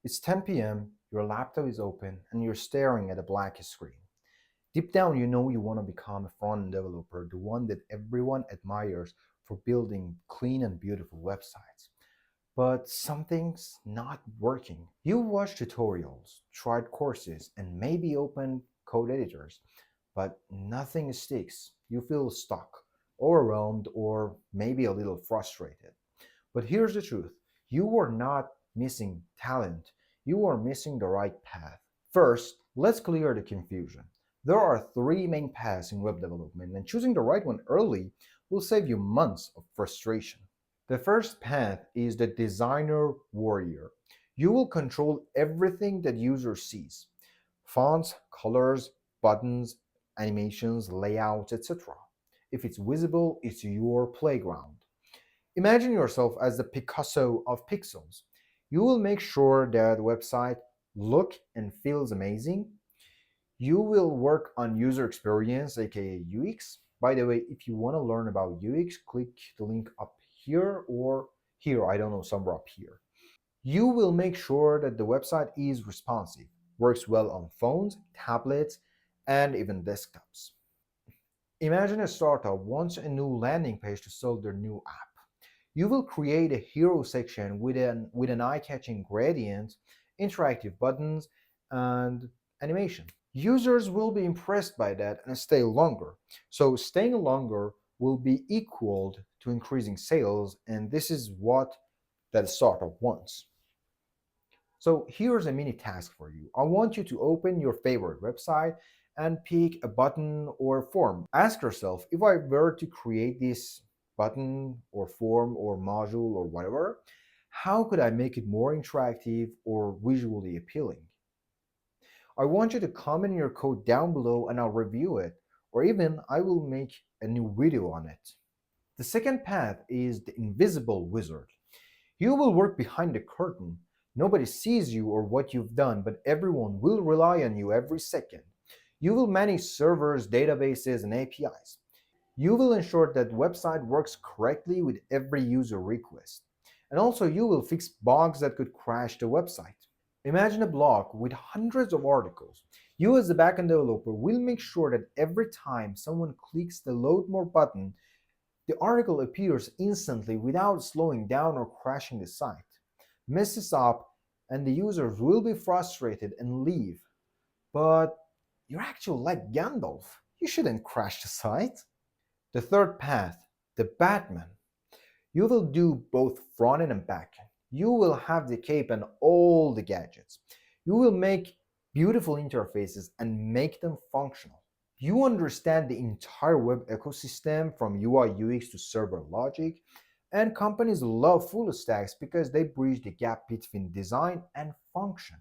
It's 10 p.m., your laptop is open, and you're staring at a blank screen. Deep down, you know you want to become a front-end developer, the one that everyone admires for building clean and beautiful websites. But something's not working. You watch tutorials, tried courses, and maybe open code editors, but nothing sticks. You feel stuck, overwhelmed, or maybe a little frustrated. But here's the truth, you are not missing talent, you are missing the right path. First, let's clear the confusion. There are three main paths in web development, and choosing the right one early will save you months of frustration. The first path is the designer warrior. You will control everything that user sees: fonts, colors, buttons, animations, layouts, etc. If it's visible, it's your playground. Imagine yourself as the Picasso of pixels. You will make sure that the website look and feels amazing. You will work on user experience, aka UX. By the way, if you want to learn about UX, click the link up here or here, I don't know, somewhere up here. You will make sure that the website is responsive, works well on phones, tablets, and even desktops. Imagine a startup wants a new landing page to sell their new app. You will create a hero section with an eye-catching gradient, interactive buttons, and animation. Users will be impressed by that and stay longer. So staying longer will be equal to increasing sales, and this is what that startup wants. So here's a mini task for you. I want you to open your favorite website and pick a button or form. Ask yourself, if I were to create this button or form or module or whatever, how could I make it more interactive or visually appealing? I want you to comment your code down below and I'll review it, or even I will make a new video on it. The second path is the invisible wizard. You will work behind the curtain. Nobody sees you or what you've done, but everyone will rely on you every second. You will manage servers, databases, and APIs. You will ensure that the website works correctly with every user request. And also, you will fix bugs that could crash the website. Imagine a blog with hundreds of articles. You, as the backend developer, will make sure that every time someone clicks the load more button, the article appears instantly without slowing down or crashing the site. Mess this up, and the users will be frustrated and leave. But you're actually like Gandalf. You shouldn't crash the site. The third path, the Batman. You will do both front end and back end. You will have the cape and all the gadgets. You will make beautiful interfaces and make them functional. You understand the entire web ecosystem from UI UX to server logic, and companies love full stacks because they bridge the gap between design and function.